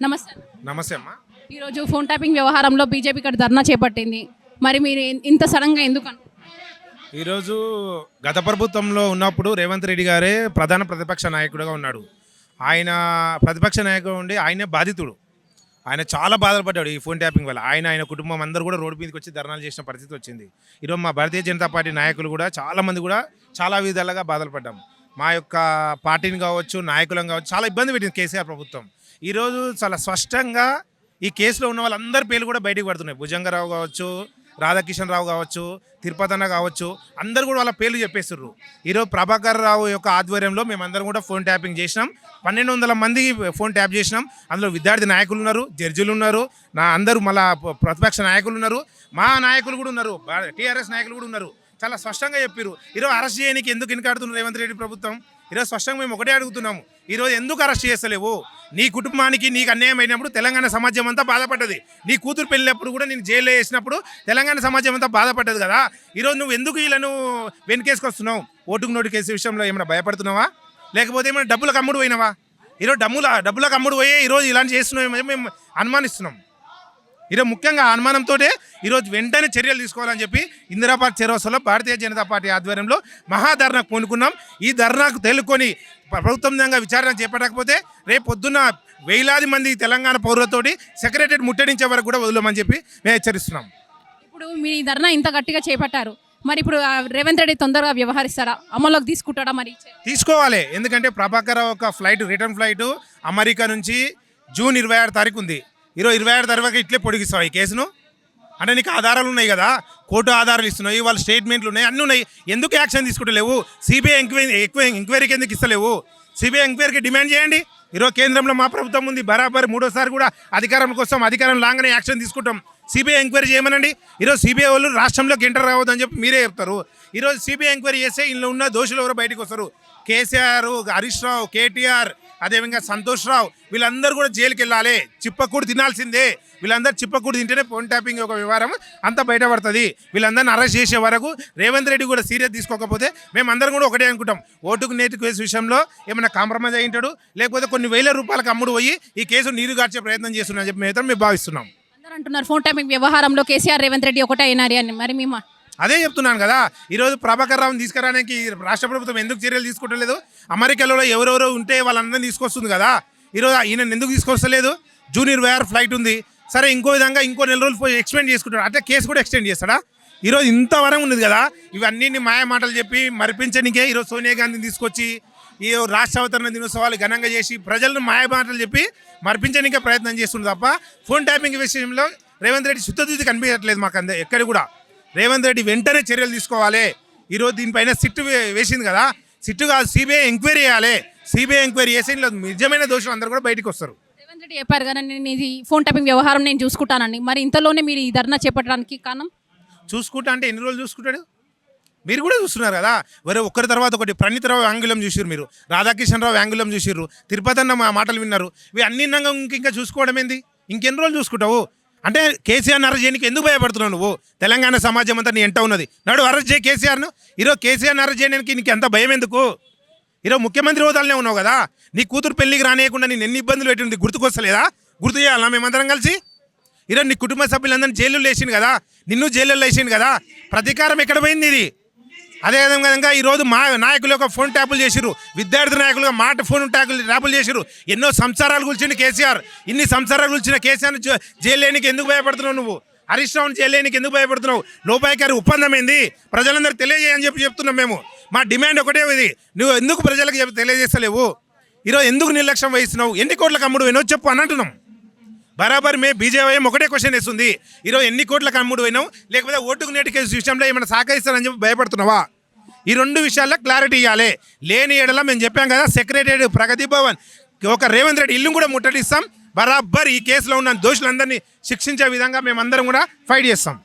నమస్తే. నమస్తే అమ్మా. ఈరోజు ఫోన్ ట్యాపింగ్ వ్యవహారంలో బీజేపీ ఇక్కడ ధర్నా చేపట్టింది. మరి మీరు ఇంత సడన్గా ఎందుకు ఈరోజు గత ప్రభుత్వంలో ఉన్నప్పుడు రేవంత్ రెడ్డి గారే ప్రధాన ప్రతిపక్ష నాయకుడిగా ఉన్నాడు. ఆయన ప్రతిపక్ష నాయకుడు ఉండి ఆయనే బాధితుడు. ఆయన చాలా బాధపడ్డాడు ఈ ఫోన్ ట్యాపింగ్ వల్ల. ఆయన కుటుంబం అందరూ కూడా రోడ్డు మీదకి వచ్చి ధర్నాలు చేసిన పరిస్థితి వచ్చింది. ఈరోజు మా భారతీయ జనతా పార్టీ నాయకులు కూడా చాలామంది కూడా చాలా విధాలుగా బాధపడ్డాం. మా యొక్క పార్టీని కావచ్చు, నాయకులను కావచ్చు, చాలా ఇబ్బంది పెట్టింది కేసీఆర్ ప్రభుత్వం. ఈరోజు చాలా స్పష్టంగా ఈ కేసులో ఉన్న వాళ్ళందరి పేర్లు కూడా బయటకు పడుతున్నాయి. భుజంగరావు కావచ్చు, రాధాకిషన్ రావు కావచ్చు, తిరుపతి అన్న కావచ్చు, అందరు కూడా వాళ్ళ పేర్లు చెప్పేస్తుర్రు. ఈరోజు ప్రభాకర్ రావు యొక్క ఆధ్వర్యంలో మేమందరం కూడా ఫోన్ ట్యాపింగ్ చేసినాం. 1200 మంది ఫోన్ ట్యాప్ చేసినాం. అందులో విద్యార్థి నాయకులు ఉన్నారు, జడ్జిలు ఉన్నారు, అందరూ మళ్ళా ప్రతిపక్ష నాయకులు ఉన్నారు, మా నాయకులు కూడా ఉన్నారు, టీఆర్ఎస్ నాయకులు కూడా ఉన్నారు. చాలా స్పష్టంగా చెప్పారు. ఈరోజు అరెస్ట్ చేయడానికి ఎందుకు వెనకాడుతున్నారు రేవంత్ రెడ్డి ప్రభుత్వం? ఈరోజు స్పష్టంగా మేము ఒకటే అడుగుతున్నాము, ఈరోజు ఎందుకు అరెస్ట్ చేస్తలేవు? నీ కుటుంబానికి నీకు అన్యాయం అయినప్పుడు తెలంగాణ సమాజం అంతా బాధపడ్డది. నీ కూతురు పెళ్ళినప్పుడు కూడా నేను జైల్లో వేసినప్పుడు తెలంగాణ సమాజం అంతా బాధపడ్డది కదా. ఈరోజు నువ్వు ఎందుకు వీళ్ళను వెనుకేసుకొస్తున్నావు? ఓటుకు నోటు కేసు విషయంలో ఏమైనా భయపడుతున్నావా? లేకపోతే ఏమైనా డబ్బులకు అమ్ముడు పోయినావా? ఈరోజు డబ్బులకు అమ్ముడు పోయే ఈరోజు ఇలాంటి చేస్తున్నామేమో మేము అనుమానిస్తున్నాం. ఈరోజు ముఖ్యంగా అనుమానంతో ఈరోజు వెంటనే చర్యలు తీసుకోవాలని చెప్పి ఇందిరాబాద్ చెరోసలో భారతీయ జనతా పార్టీ ఆధ్వర్యంలో మహాధర్నాకు పూనుకున్నాం. ఈ ధర్నాకు తెలుకొని ప్రభుత్వంగా విచారణ చేపట్టకపోతే రేపు పొద్దున్న వేలాది మంది తెలంగాణ పౌరులతోటి సెక్రటరీ ముట్టడించే వరకు కూడా వదలమని చెప్పి మేము హెచ్చరిస్తున్నాం. ఇప్పుడు మీ ధర్నా ఇంత గట్టిగా చేపట్టారు, మరి ఇప్పుడు రేవంత్ రెడ్డి తొందరగా వ్యవహరిస్తారా? అమల్లోకి తీసుకుంటాడా? మరి తీసుకోవాలి. ఎందుకంటే ప్రభాకర్ ఒక రిటర్న్ ఫ్లైట్ అమెరికా నుంచి జూన్ 26 తారీఖు ఉంది. ఈరోజు 26 తారీఖు ఇట్లే పొడిగిస్తావు ఈ కేసును? అంటే నీకు ఆధారాలు ఉన్నాయి కదా, కోర్టు ఆధారాలు ఇస్తున్నాయి, వాళ్ళ స్టేట్మెంట్లు ఉన్నాయి, అన్నీ ఉన్నాయి. ఎందుకు యాక్షన్ తీసుకుంటలేవు? సిబిఐ ఎంక్వైరీకి ఎందుకు ఇస్తలేవు? సిబిఐ ఎంక్వైరీకి డిమాండ్ చేయండి. ఈరోజు కేంద్రంలో మా ప్రభుత్వం ఉంది, బరాబర్ 3వ సారి కూడా అధికారంలోకి వస్తాం, అధికారం లాగానే యాక్షన్ తీసుకుంటాం. సిబిఐ ఎంక్వైరీ చేయమనండి. ఈరోజు సిబిఐ వాళ్ళు రాష్ట్రంలోకి ఎంటర్ రావద్దని చెప్పి మీరే చెప్తారు. ఈరోజు సిబిఐ ఎంక్వైరీ చేస్తే ఇందులో ఉన్న దోషులు ఎవరో బయటకు వస్తారు. కేసీఆర్, హరీష్ రావు, కేటీఆర్, అదేవిధంగా సంతోష్ రావు, వీళ్ళందరూ కూడా జైలుకి వెళ్ళాలి. చిప్పకూడు తినాల్సిందే. వీళ్ళందరూ చిప్పకూడు తింటేనే ఫోన్ ట్యాపింగ్ ఒక వ్యవహారం అంతా బయటపడుతుంది. వీళ్ళందరినీ అరెస్ట్ చేసే వరకు రేవంత్ రెడ్డి కూడా సీరియస్ తీసుకోకపోతే మేమందరం కూడా ఒకటే అనుకుంటాం, ఓటుకు నేటి కేసు విషయంలో ఏమైనా కాంప్రమైజ్ అయ్యింటాడు, లేకపోతే కొన్ని వేల రూపాయలకు అమ్ముడు పోయి ఈ కేసు నీరుగార్చే ప్రయత్నం చేస్తున్నామని చెప్పి మేము భావిస్తున్నాం. అందరూ అంటున్నారు ఫోన్ ట్యాపింగ్ వ్యవహారంలో కేసీఆర్ రేవంత్ రెడ్డి ఒకటే అయినారు అని. మరి మేము అదే చెప్తున్నాను కదా. ఈరోజు ప్రభాకర్ రావుని తీసుకురావడానికి రాష్ట్ర ప్రభుత్వం ఎందుకు చర్యలు తీసుకుంటలేదు? అమెరికాలో ఎవరెవరో ఉంటే వాళ్ళందరినీ తీసుకొస్తుంది కదా. ఈరోజు ఈయన ఎందుకు తీసుకొస్తలేదు? జూన్ 26 ఫ్లైట్ ఉంది. సరే, ఇంకో విధంగా ఇంకో 4 రోజులు ఎక్స్టెండ్ చేసుకుంటాడు. అంటే కేసు కూడా ఎక్స్టెండ్ చేస్తాడా? ఈరోజు ఇంతవరకు ఉన్నది కదా. ఇవన్నీ మాయ మాటలు చెప్పి మరిపించడానికే ఈరోజు సోనియా గాంధీని తీసుకొచ్చి ఈ రాష్ట్ర అవతరణ దినోత్సవాలు ఘనంగా చేసి ప్రజలను మాయ మాటలు చెప్పి మరిపించడానికే ప్రయత్నం చేస్తుంది తప్ప ఫోన్ ట్యాపింగ్ విషయంలో రేవంత్ రెడ్డి శుద్ధతీతి కనిపించట్లేదు మాకు ఎక్కడ కూడా. రేవంత్ రెడ్డి వెంటనే చర్యలు తీసుకోవాలి. ఈరోజు దీనిపైన సిట్టు వేసింది కదా, సిట్టు కాదు, సిబిఐ ఎంక్వైరీ చేయాలి. సిబిఐ ఎంక్వైరీ చేసి నిజమైన దోషులు అందరూ కూడా బయటకు వస్తారు. రేవంత్ రెడ్డి చెప్పారు కదా, నేను ఇది ఫోన్ ట్యాపింగ్ వ్యవహారం నేను చూసుకుంటానని. మరి ఇంతలోనే మీరు ఈ ధర్నా చేపట్టడానికి కారణం? చూసుకుంటా అంటే ఎన్ని రోజులు చూసుకుంటాడు? మీరు కూడా చూస్తున్నారు కదా. ఒకరి తర్వాత ఒకటి ప్రణీత్ రావు యాంగులం చూసిర్రు, మీరు రాధాకిషన్ రావు యాంగులం చూసిర్రు, తిరుపతి అన్న మా మాటలు విన్నారు. ఇవి అన్ని ఇంకా చూసుకోవడం ఏంది? ఇంకెన్ని రోజులు చూసుకుంటావు? అంటే కేసీఆర్ని అరెస్ట్ చేయడానికి ఎందుకు భయపడుతున్నావు నువ్వు? తెలంగాణ సమాజం అంతా నీ ఎంట ఉన్నది, నాడు అరెస్ట్ చేయి కేసీఆర్ను. ఈరోజు కేసీఆర్ని అరెస్ట్ చేయడానికి నీకు ఎంత భయం ఎందుకు? ఈరోజు ముఖ్యమంత్రి హోదాలనే ఉన్నావు కదా. నీ కూతురు పెళ్లికి రానియకుండా నేను ఎన్ని ఇబ్బందులు పెట్టింది గుర్తుకొస్తలేదా? గుర్తు చేయాలా మేమందరం కలిసి? ఈరోజు నీ కుటుంబ సభ్యులందరినీ జైలు వేసింది కదా, నిన్ను జైల్లో వేసింది కదా. ప్రతీకారం ఎక్కడ పోయింది ఇది? అదేవిధంగా ఈరోజు మా నాయకులు యొక్క ఫోన్ ట్యాపులు చేసిర్రు, విద్యార్థి నాయకులుగా మాట ఫోన్ ట్యాపులు చేసిర్రు. ఎన్నో సంసారాలు కూల్చిండు కేసీఆర్. ఇన్ని సంసారాలు కూల్చిన కేసీఆర్ని జైలేనికి ఎందుకు భయపడుతున్నావు నువ్వు? హరీష్ రావుని జైలేనికి ఎందుకు భయపడుతున్నావు? లోపాయికారి ఒప్పందం ఏంది ప్రజలందరూ తెలియజేయని చెప్తున్నాం మేము. మా డిమాండ్ ఒకటే ఇది, నువ్వు ఎందుకు ప్రజలకు తెలియజేస్తలేవు? ఈరోజు ఎందుకు నిర్లక్ష్యం వహిస్తున్నావు? ఎన్ని కోట్లకు అమ్ముడు పోయినావు చెప్పు అని అంటున్నాం. బరాబర్ బీజేపీ ఒకటే క్వశ్చన్ వేస్తుంది, ఈరోజు ఎన్ని కోట్లకు అమ్ముడు పోయినావు, లేకపోతే ఓటుకు నేటి కేసు విషయంలో ఏమైనా సహకరిస్తారని చెప్పి భయపడుతున్నావా? ఈ 2 విషయాల్లో క్లారిటీ ఇవ్వాలి. లేని ఏడలా మేము చెప్పాం కదా, సెక్రటరీ ప్రగతి భవన్ ఒక రేవంత్ రెడ్డి ఇల్లు కూడా ముట్టడిస్తాం. బరాబర్ ఈ కేసులో ఉన్న దోషులందరినీ శిక్షించే విధంగా మేమందరం కూడా ఫైట్ చేస్తాం.